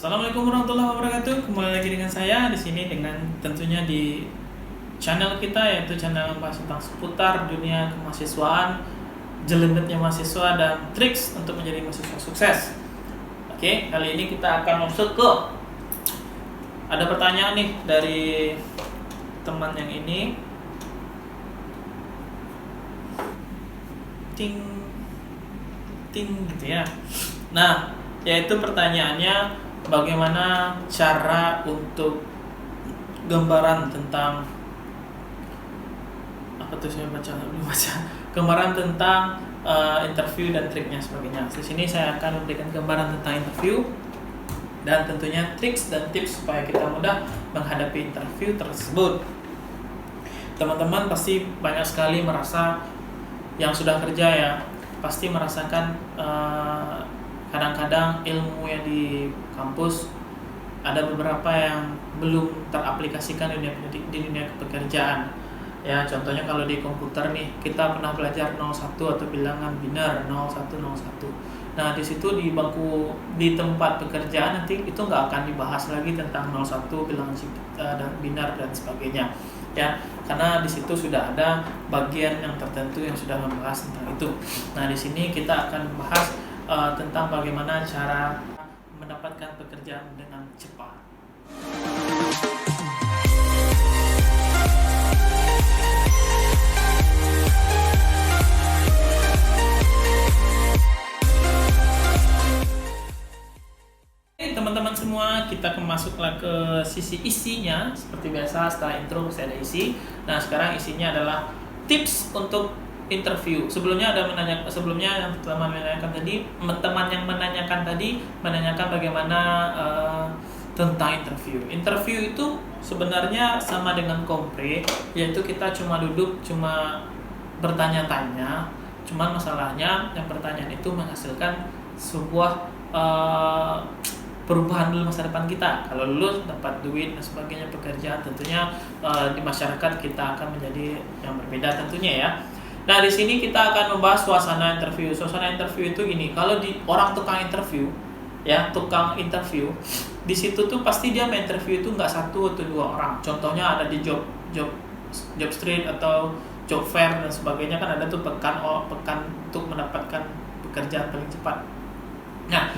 Assalamualaikum warahmatullahi wabarakatuh. Kembali lagi dengan saya di sini dengan tentunya di channel kita, yaitu channel membahas tentang seputar dunia kemahasiswaan, jelentnya mahasiswa dan triks untuk menjadi mahasiswa sukses. Oke, kali ini kita akan masuk ke ada pertanyaan nih dari teman yang ini. Ting ting gitu ya. Nah, yaitu pertanyaannya, bagaimana cara untuk gambaran tentang apa tuh, saya belum baca gambaran tentang interview dan triknya sebagainya. Di sini saya akan memberikan gambaran tentang interview dan tentunya triks dan tips supaya kita mudah menghadapi interview tersebut. Teman-teman pasti banyak sekali merasa yang sudah kerja ya, pasti merasakan kadang-kadang ilmu yang di kampus ada beberapa yang belum teraplikasikan di dunia pekerjaan. Ya, contohnya kalau di komputer nih, kita pernah belajar 01 atau bilangan biner 0101. Nah, di situ di tempat pekerjaan nanti itu nggak akan dibahas lagi tentang 01 bilangan dan biner dan sebagainya. Ya, karena di situ sudah ada bagian yang tertentu yang sudah membahas tentang itu. Nah, di sini kita akan membahas tentang bagaimana cara mendapatkan pekerjaan dengan cepat. Teman-teman semua, kita masuklah ke sisi isinya. Seperti biasa, setelah intro pasti ada isi. Nah, sekarang isinya adalah tips untuk interview. Sebelumnya yang pertama menanyakan tadi, teman yang menanyakan bagaimana tentang interview. Interview itu sebenarnya sama dengan kompre, yaitu kita cuma duduk, cuma bertanya-tanya. Cuman masalahnya yang pertanyaan itu menghasilkan sebuah perubahan dalam masa depan kita. Kalau lulus dapat duit dan sebagainya, pekerjaan, tentunya di masyarakat kita akan menjadi yang berbeda tentunya ya. Nah, di sini kita akan membahas suasana interview. Suasana interview itu gini, kalau di tukang interview, di situ tuh pasti dia interview itu nggak satu atau dua orang. Contohnya ada di job street atau job fair dan sebagainya, kan ada tuh pekan untuk mendapatkan pekerjaan paling cepat. Nah,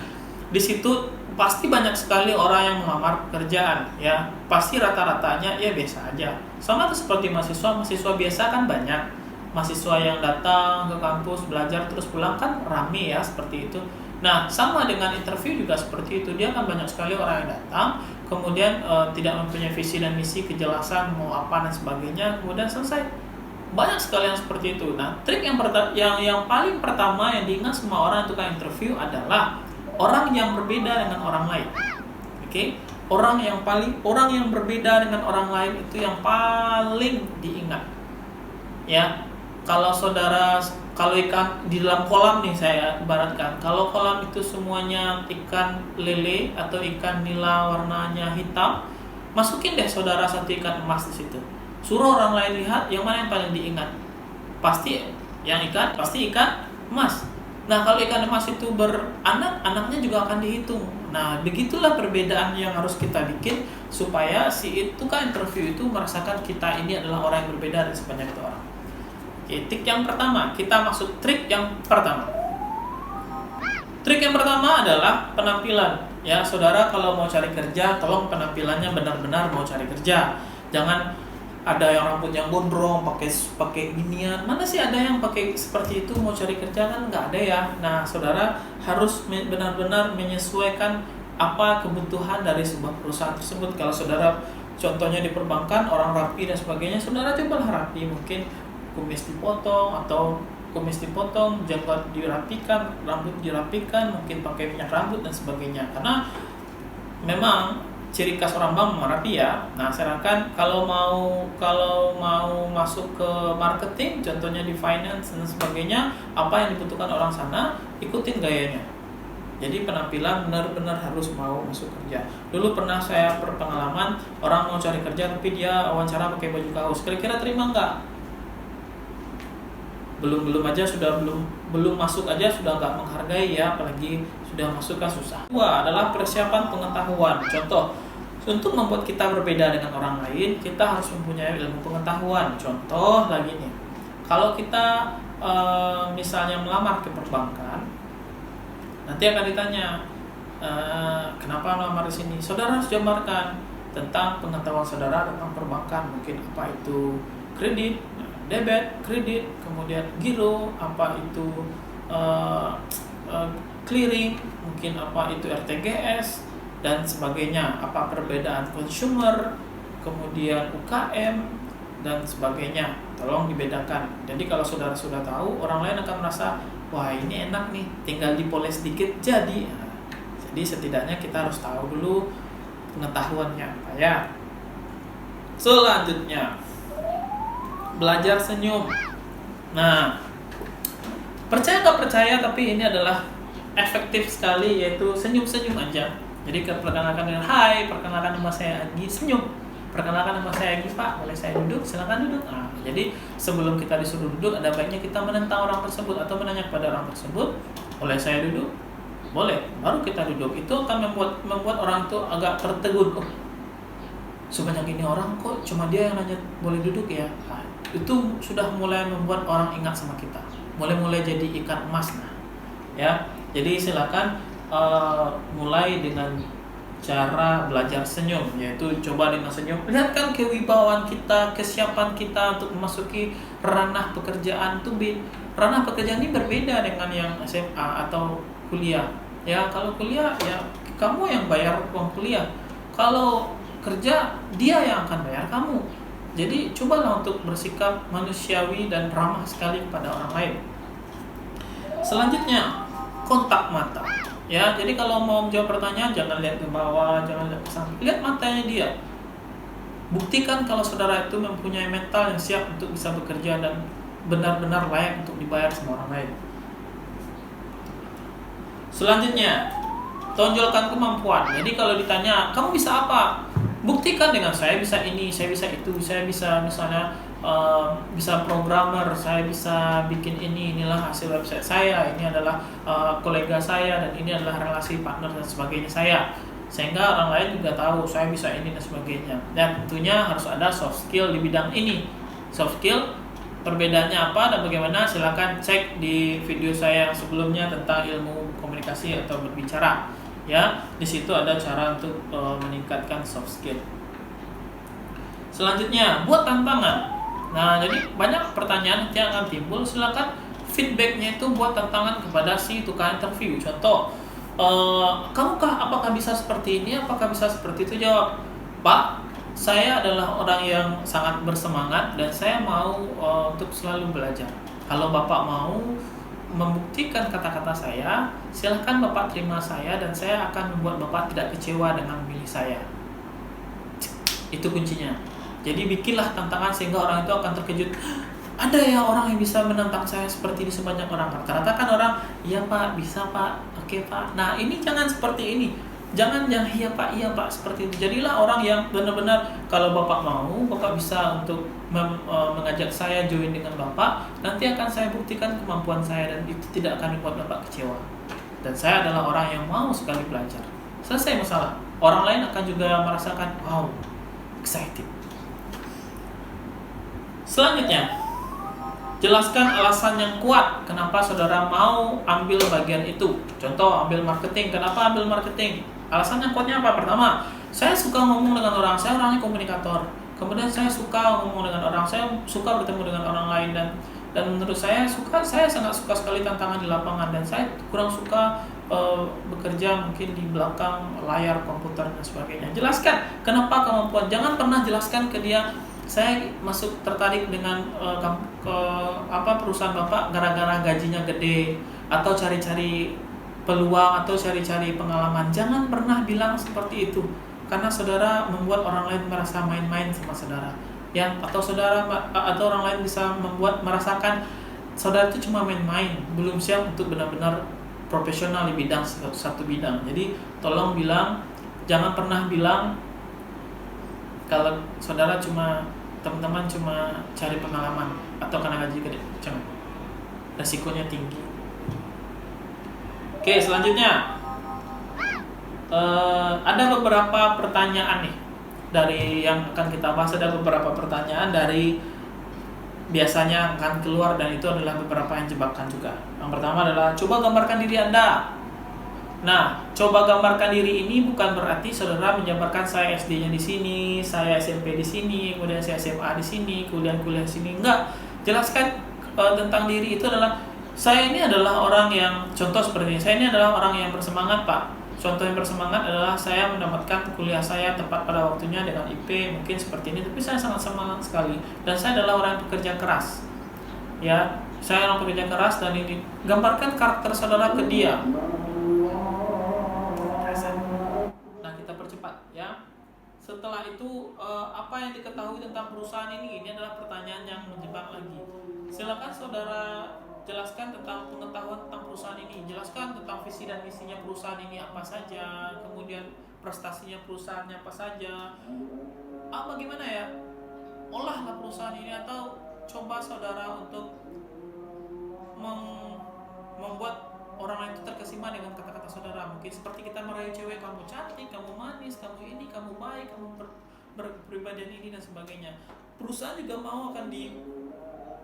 di situ pasti banyak sekali orang yang melamar pekerjaan ya. Pasti rata-ratanya ya biasa aja. Sama tuh seperti mahasiswa biasa kan banyak. Mahasiswa yang datang ke kampus belajar terus pulang kan rame ya, seperti itu. Nah, sama dengan interview juga seperti itu. Dia kan banyak sekali orang yang datang, kemudian tidak mempunyai visi dan misi, kejelasan mau apa dan sebagainya, kemudian selesai. Banyak sekali yang seperti itu. Nah, trik yang paling pertama yang diingat semua orang tukang interview adalah orang yang berbeda dengan orang lain. Oke? Orang yang berbeda dengan orang lain itu yang paling diingat. Ya. Kalau ikan di dalam kolam nih, saya ibaratkan, kalau kolam itu semuanya ikan lele atau ikan nila warnanya hitam, masukin deh saudara satu ikan emas di situ. Suruh orang lain lihat yang mana yang paling diingat. Pasti ikan emas. Nah, kalau ikan emas itu beranak, anaknya juga akan dihitung. Nah, begitulah perbedaan yang harus kita bikin supaya si itu kan interview itu merasakan kita ini adalah orang yang berbeda dari sebanyak itu orang. Oke, trik yang pertama, kita masuk trik yang pertama. Trik yang pertama adalah penampilan. Ya, saudara kalau mau cari kerja, tolong penampilannya benar-benar mau cari kerja. Jangan ada yang rambut yang gondrong, pakai ginian. Mana sih ada yang pakai seperti itu mau cari kerja? Kan nggak ada ya. Nah, saudara harus benar-benar menyesuaikan apa kebutuhan dari sebuah perusahaan tersebut. Kalau saudara contohnya di perbankan, orang rapi dan sebagainya, saudara cobalah rapi, mungkin kumis dipotong, janggut dirapikan, rambut dirapikan, mungkin pakai minyak rambut dan sebagainya. Karena memang ciri khas orang bank rapi ya. Nah, sedangkan kalau mau masuk ke marketing, contohnya di finance dan sebagainya, apa yang dibutuhkan orang sana, ikutin gayanya. Jadi penampilan benar-benar harus mau masuk kerja. Dulu pernah saya berpengalaman, orang mau cari kerja tapi dia wawancara pakai baju kaos. Kira-kira terima nggak? Belum masuk aja sudah nggak menghargai ya, apalagi sudah masuk kan susah. Dua adalah persiapan pengetahuan. Contoh, untuk membuat kita berbeda dengan orang lain, kita harus mempunyai ilmu pengetahuan. Contoh lagi nih, kalau kita misalnya melamar ke perbankan, nanti akan ditanya, kenapa melamar di sini? Saudara harus jabarkan tentang pengetahuan saudara tentang perbankan, mungkin apa itu kredit, debit, kredit, kemudian giro, apa itu clearing, mungkin apa itu RTGS dan sebagainya, apa perbedaan consumer, kemudian UKM dan sebagainya. Tolong dibedakan. Jadi kalau saudara sudah tahu, orang lain akan merasa, wah ini enak nih, tinggal dipoles sedikit jadi. Nah, jadi setidaknya kita harus tahu dulu pengetahuannya apa ya. Selanjutnya, belajar senyum. Nah, percaya nggak percaya, tapi ini adalah efektif sekali, yaitu senyum-senyum aja. Jadi perkenalkan dengan hai, perkenalkan nama saya Agi, senyum. Perkenalkan nama saya Agi Pak, boleh saya duduk? Silakan duduk. Nah, jadi sebelum kita disuruh duduk, ada baiknya kita menentang orang tersebut atau menanya kepada orang tersebut, boleh saya duduk? Boleh. Baru kita duduk. Itu akan membuat orang itu agak tertegun. Oh, sebanyak ini orang kok cuma dia yang nanya boleh duduk ya? Nah, itu sudah mulai membuat orang ingat sama kita. Mulai jadi ikan emas. Nah, ya. Jadi silakan mulai dengan cara belajar senyum, yaitu coba dengan senyum. Lihatkan kewibawaan kita, kesiapan kita untuk memasuki ranah pekerjaan itu. Ranah pekerjaan ini berbeda dengan yang SMA atau kuliah. Ya, kalau kuliah ya kamu yang bayar uang kuliah. Kalau kerja dia yang akan bayar kamu. Jadi cobalah untuk bersikap manusiawi dan ramah sekali kepada orang lain. Selanjutnya, kontak mata. Ya, jadi kalau mau menjawab pertanyaan jangan lihat ke bawah, jangan lihat ke samping, lihat matanya dia. Buktikan kalau saudara itu mempunyai mental yang siap untuk bisa bekerja dan benar-benar layak untuk dibayar sama orang lain. Selanjutnya, tonjolkan kemampuan. Jadi kalau ditanya, kamu bisa apa? Buktikan dengan saya bisa ini, saya bisa itu, saya bisa misalnya bisa programmer, saya bisa bikin inilah hasil website saya, ini adalah kolega saya, dan ini adalah relasi partner dan sebagainya saya, sehingga orang lain juga tahu saya bisa ini dan sebagainya. Dan tentunya harus ada soft skill di bidang ini. Soft skill perbedaannya apa dan bagaimana, silakan cek di video saya yang sebelumnya tentang ilmu komunikasi atau berbicara. Ya, di situ ada cara untuk meningkatkan soft skill. Selanjutnya, buat tantangan. Nah, jadi banyak pertanyaan yang akan timbul. Silakan feedbacknya itu buat tantangan kepada si tukang interview. Contoh, apakah bisa seperti ini? Apakah bisa seperti itu? Jawab, Pak, saya adalah orang yang sangat bersemangat dan saya mau untuk selalu belajar. Kalau Bapak mau membuktikan kata-kata saya, silahkan Bapak terima saya dan saya akan membuat Bapak tidak kecewa dengan memilih saya. Itu kuncinya. Jadi bikinlah tantangan sehingga orang itu akan terkejut. Ada ya orang yang bisa menantang saya seperti ini sebanyak orang. Rata-rata kan orang, iya Pak, bisa Pak, oke Pak. Nah ini jangan seperti ini. Jangan iya Pak seperti itu. Jadilah orang yang benar-benar kalau Bapak mau, Bapak bisa untuk mengajak saya join dengan Bapak. Nanti akan saya buktikan kemampuan saya dan itu tidak akan membuat Bapak kecewa. Dan saya adalah orang yang mau sekali belajar. Selesai masalah. Orang lain akan juga merasakan, wow, excited. Selanjutnya, jelaskan alasan yang kuat kenapa saudara mau ambil bagian itu. Contoh, ambil marketing. Kenapa ambil marketing? Alasan yang kuatnya apa? Pertama, saya suka ngomong dengan orang. Saya orangnya komunikator. Kemudian saya suka ngomong dengan orang. Saya suka bertemu dengan orang lain dan menurut saya sangat suka sekali tantangan di lapangan dan saya kurang suka bekerja mungkin di belakang layar komputer dan sebagainya. Jelaskan kenapa kemampuan. Jangan pernah jelaskan ke dia, saya tertarik dengan perusahaan Bapak gara-gara gajinya gede atau cari-cari peluang atau cari-cari pengalaman. Jangan pernah bilang seperti itu karena saudara membuat orang lain merasa main-main sama saudara. Ya, atau orang lain bisa merasakan saudara itu cuma main-main, belum siap untuk benar-benar profesional di bidang satu bidang. Jadi tolong jangan pernah bilang kalau saudara teman-teman cuma cari pengalaman atau karena gaji gede. Jangan. Resikonya tinggi. Oke, selanjutnya Ada beberapa pertanyaan nih dari yang akan kita bahas. Ada beberapa pertanyaan dari biasanya akan keluar, dan itu adalah beberapa yang jebakan juga. Yang pertama adalah coba gambarkan diri Anda. Nah, coba gambarkan diri ini bukan berarti saudara menjabarkan saya SD-nya di sini, saya SMP di sini, kemudian saya SMA di sini, kuliah di sini. Enggak. Jelaskan tentang diri itu adalah saya ini adalah orang yang, contoh seperti ini, saya ini adalah orang yang bersemangat, Pak. Contoh yang bersemangat adalah saya mendapatkan kuliah saya tepat pada waktunya dengan IP mungkin seperti ini, tapi saya sangat semangat sekali, dan saya adalah orang yang bekerja keras. Ya, saya orang pekerja keras, dan ini gambarkan karakter saudara ke dia. Nah, kita percepat ya. Setelah itu apa yang diketahui tentang perusahaan ini? Ini adalah pertanyaan yang menjebak lagi. Silakan saudara jelaskan tentang pengetahuan tentang perusahaan ini. Jelaskan tentang visi dan misinya perusahaan ini apa saja, kemudian prestasinya perusahaannya apa saja. Bagaimana ya? Olahlah perusahaan ini, atau coba saudara untuk membuat orang lain itu terkesima dengan kata-kata saudara. Mungkin seperti kita merayu cewek, kamu cantik, kamu manis, kamu ini, kamu baik, kamu berpribadian ini dan sebagainya. Perusahaan juga mau akan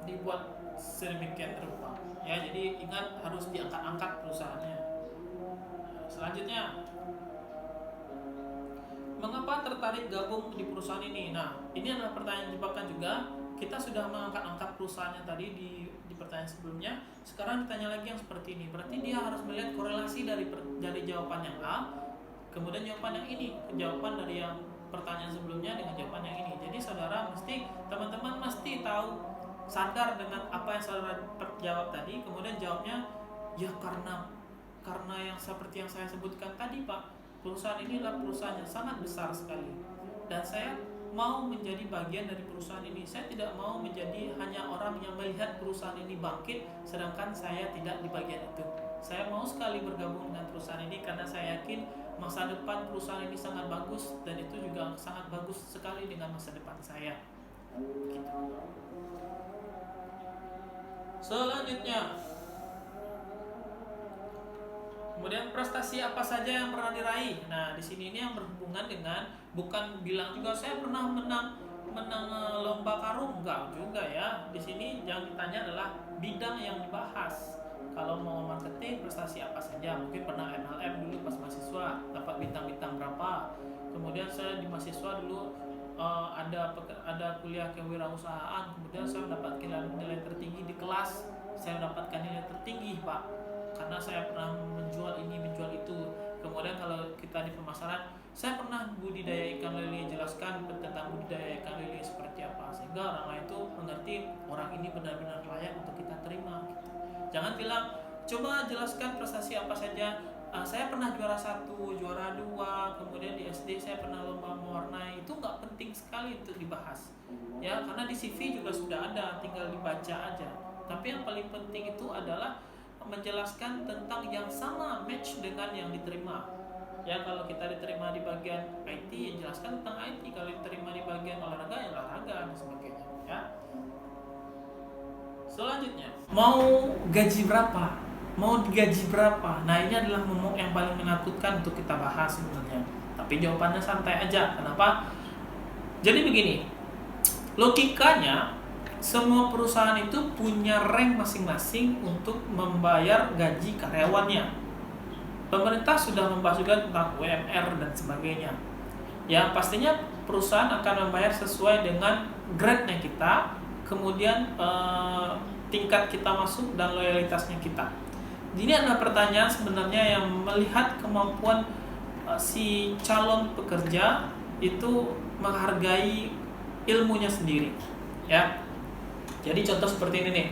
dibuat sedemikian rupa. Ya, jadi ingat harus diangkat-angkat perusahaannya. Selanjutnya, mengapa tertarik gabung di perusahaan ini? Nah, ini adalah pertanyaan jebakan juga. Kita sudah mengangkat-angkat perusahaannya tadi di pertanyaan sebelumnya. Sekarang ditanya lagi yang seperti ini. Berarti dia harus melihat korelasi dari jawaban yang A, kemudian jawaban yang ini, jawaban dari yang pertanyaan sebelumnya dengan jawaban yang ini. Jadi saudara teman-teman mesti tahu, sadar dengan apa yang saudara jawab tadi, kemudian jawabnya ya karena yang seperti yang saya sebutkan tadi, Pak. Perusahaan ini adalah perusahaan yang sangat besar sekali, dan saya mau menjadi bagian dari perusahaan ini. Saya tidak mau menjadi hanya orang yang melihat perusahaan ini bangkit sedangkan saya tidak di bagian itu. Saya mau sekali bergabung dengan perusahaan ini karena saya yakin masa depan perusahaan ini sangat bagus, dan itu juga sangat bagus sekali dengan masa depan saya. Gitu. Selanjutnya, kemudian prestasi apa saja yang pernah diraih. Nah, di sini ini yang berhubungan dengan, bukan bilang juga saya pernah menang lomba karung, enggak juga ya. Di sini yang ditanya adalah bidang yang dibahas. Kalau mau marketing, prestasi apa saja? Mungkin pernah MLM dulu pas mahasiswa, dapat bintang-bintang berapa. Kemudian saya di mahasiswa dulu ada kuliah kewirausahaan, kemudian saya mendapatkan nilai tertinggi di kelas. Saya mendapatkan nilai tertinggi, Pak, karena saya pernah menjual ini, menjual itu. Kemudian kalau kita di pemasaran, saya pernah budidaya ikan lele, jelaskan tentang budidaya ikan lele seperti apa, sehingga orang lain itu mengerti orang ini benar-benar layak untuk kita terima gitu. Jangan bilang, coba jelaskan prestasi apa saja. Saya pernah juara 1, juara 2, kemudian di SD saya pernah lomba mewarnai. Itu nggak penting sekali untuk dibahas ya, karena di CV juga sudah ada, tinggal dibaca aja. Tapi yang paling penting itu adalah menjelaskan tentang yang sama, match dengan yang diterima. Ya, kalau kita diterima di bagian IT, ya jelaskan tentang IT. Kalau diterima di bagian olahraga, ya olahraga dan sebagainya ya. Selanjutnya, mau gaji berapa? Mau digaji berapa? Nah, ini adalah momok yang paling menakutkan untuk kita bahas sebenarnya. Tapi jawabannya santai aja. Kenapa? Jadi begini, logikanya semua perusahaan itu punya rank masing-masing untuk membayar gaji karyawannya. Pemerintah sudah membahas juga tentang UMR dan sebagainya. Ya, pastinya perusahaan akan membayar sesuai dengan grade-nya kita, kemudian tingkat kita masuk dan loyalitasnya kita. Ini adalah pertanyaan sebenarnya yang melihat kemampuan si calon pekerja itu menghargai ilmunya sendiri. Ya. Jadi contoh seperti ini nih.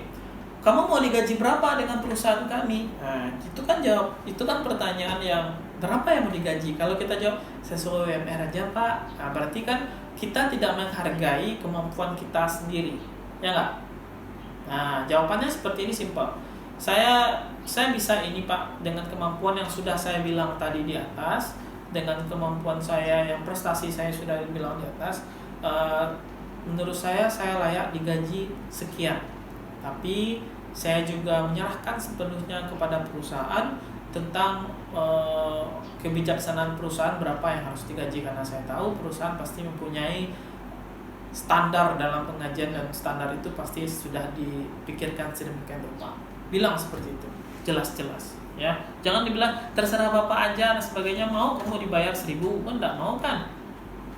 Kamu mau digaji berapa dengan perusahaan kami? Nah, itu kan pertanyaan yang berapa yang mau digaji? Kalau kita jawab sesuai UMR aja, Pak. Nah, berarti kan kita tidak menghargai kemampuan kita sendiri. Ya enggak? Nah, jawabannya seperti ini, simpel. Saya bisa ini, Pak, dengan kemampuan yang sudah saya bilang tadi di atas, dengan kemampuan saya yang prestasi saya sudah bilang di atas, menurut saya layak digaji sekian. Tapi saya juga menyerahkan sepenuhnya kepada perusahaan tentang kebijaksanaan perusahaan berapa yang harus digaji, karena saya tahu perusahaan pasti mempunyai standar dalam pengajian dan standar itu pasti sudah dipikirkan sedemikian rupa. Bilang seperti itu, jelas-jelas ya. Jangan dibilang terserah Bapak aja dan sebagainya, mau kamu dibayar 1.000 kan enggak mau kan.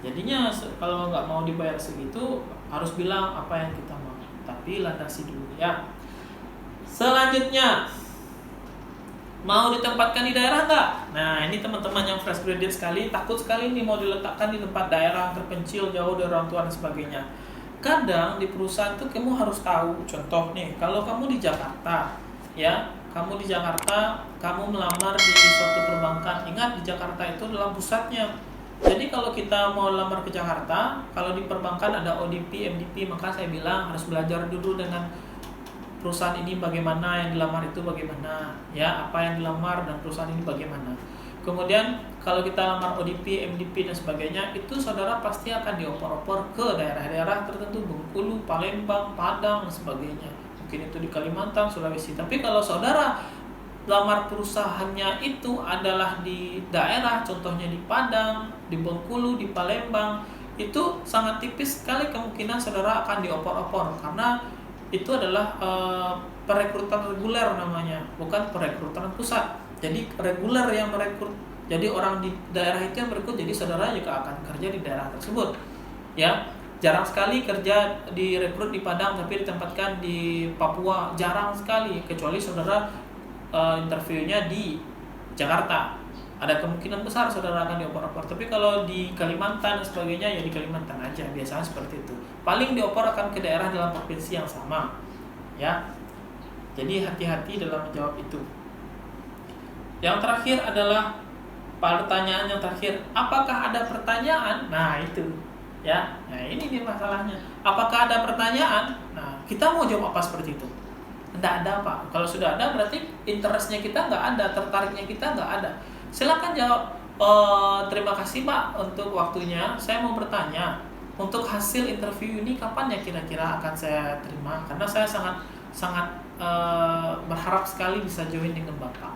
Jadinya kalau nggak mau dibayar segitu harus bilang apa yang kita mau, tapi landasi dulu ya. Selanjutnya, mau ditempatkan di daerah nggak? Nah, ini teman-teman yang fresh graduate sekali, takut sekali nih mau diletakkan di tempat daerah terpencil, jauh dari orang tua dan sebagainya. Kadang di perusahaan tuh kamu harus tahu, contoh nih, kalau kamu di Jakarta, ya, kamu di Jakarta, kamu melamar di suatu perbankan, ingat di Jakarta itu adalah pusatnya. Jadi kalau kita mau lamar ke Jakarta, kalau di perbankan ada ODP, MDP, maka saya bilang harus belajar dulu dengan perusahaan ini bagaimana, yang dilamar itu bagaimana, ya, apa yang dilamar dan perusahaan ini bagaimana. Kemudian kalau kita lamar ODP, MDP dan sebagainya, itu saudara pasti akan diopor-opor ke daerah-daerah tertentu, Bengkulu, Palembang, Padang dan sebagainya. Mungkin itu di Kalimantan, Sulawesi. Tapi kalau saudara lamar perusahaannya itu adalah di daerah, contohnya di Padang, di Bengkulu, di Palembang, itu sangat tipis sekali kemungkinan saudara akan diopor-opor, karena itu adalah perekrutan reguler namanya, bukan perekrutan pusat. Jadi reguler yang merekrut, jadi orang di daerah itu yang merekrut, jadi saudara juga akan kerja di daerah tersebut ya. Jarang sekali kerja direkrut di Padang tapi ditempatkan di Papua, jarang sekali, kecuali saudara interviewnya di Jakarta. Ada kemungkinan besar saudara akan diopor-opor. Tapi kalau di Kalimantan dan sebagainya, ya di Kalimantan aja, biasanya seperti itu. Paling diopor akan ke daerah dalam provinsi yang sama ya. Jadi hati-hati dalam menjawab itu. Yang terakhir adalah pertanyaan yang terakhir, apakah ada pertanyaan? Nah itu ya, nah ini dia masalahnya. Apakah ada pertanyaan? Nah, kita mau jawab apa seperti itu? Tidak ada Pak. Kalau sudah ada berarti interestnya kita nggak ada, tertariknya kita nggak ada. Silakan jawab. Terima kasih Pak untuk waktunya. Saya mau bertanya, untuk hasil interview ini kapan ya kira-kira akan saya terima? Karena saya sangat berharap sekali bisa join dengan Bapak.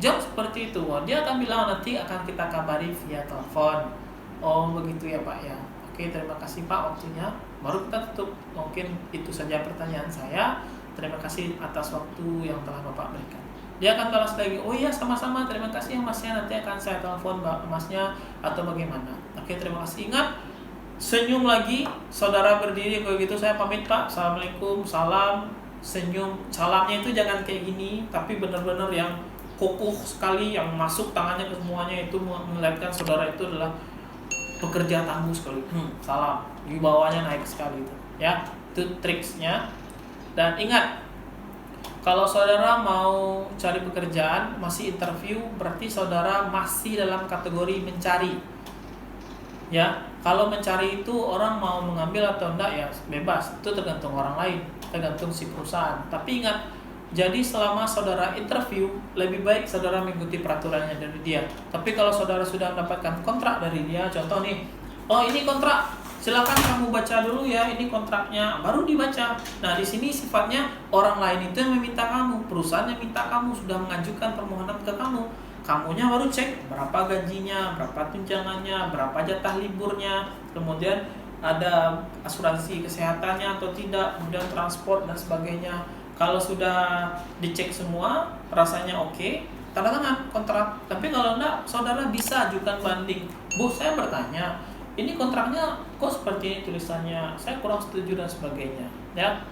Jawab seperti itu. Dia akan bilang nanti akan kita kabari via telepon. Oh begitu ya Pak ya. Oke, terima kasih Pak waktunya. Baru kita tutup. Mungkin itu saja pertanyaan saya. Terima kasih atas waktu yang telah Bapak berikan. Dia akan balas lagi, oh iya sama-sama, terima kasih ya Masnya, nanti akan saya telepon Masnya atau bagaimana. Oke, terima kasih. Ingat, senyum lagi, saudara berdiri kayak gitu, saya pamit Pak, Assalamualaikum, salam, senyum. Salamnya itu jangan kayak gini, tapi benar-benar yang kokoh sekali, yang masuk tangannya ke semuanya, itu melihatkan saudara itu adalah pekerja tangguh sekali. Salam, wibawanya naik sekali itu. Ya, itu triksnya. Dan ingat, kalau saudara mau cari pekerjaan, masih interview, berarti saudara masih dalam kategori mencari. Ya, kalau mencari itu orang mau mengambil atau enggak ya bebas, itu tergantung orang lain, tergantung si perusahaan. Tapi ingat, jadi selama saudara interview, lebih baik saudara mengikuti peraturannya dari dia. Tapi kalau saudara sudah mendapatkan kontrak dari dia, contoh nih, oh ini kontrak, silakan kamu baca dulu ya, ini kontraknya, baru dibaca. Nah di sini sifatnya orang lain itu yang meminta kamu, perusahaan yang minta kamu, sudah mengajukan permohonan ke kamu, kamunya baru cek berapa gajinya, berapa tunjangannya, berapa jatah liburnya, kemudian ada asuransi kesehatannya atau tidak, kemudian transport dan sebagainya. Kalau sudah dicek semua, rasanya oke, tanda tangan kontrak. Tapi kalau enggak, saudara bisa ajukan banding. Bu, saya bertanya, ini kontraknya kok seperti ini tulisannya, saya kurang setuju dan sebagainya. Ya,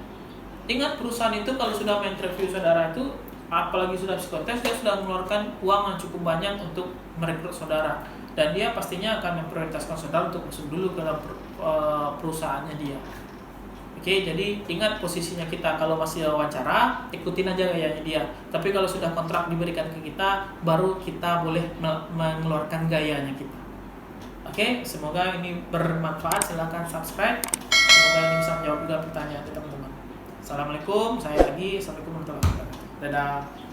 ingat perusahaan itu kalau sudah menginterview saudara itu, apalagi sudah psikotes, dia sudah mengeluarkan uang yang cukup banyak untuk merekrut saudara, dan dia pastinya akan memprioritaskan saudara untuk masuk dulu ke dalam perusahaannya dia. Oke, jadi ingat posisinya kita kalau masih wawancara, ikutin aja gayanya dia. Tapi kalau sudah kontrak diberikan ke kita, baru kita boleh mengeluarkan gayanya kita. Oke, semoga ini bermanfaat. Silahkan subscribe. Semoga ini bisa menjawab juga pertanyaan teman-teman. Assalamualaikum. Saya lagi. Assalamualaikum warahmatullahi wabarakatuh. Dadah.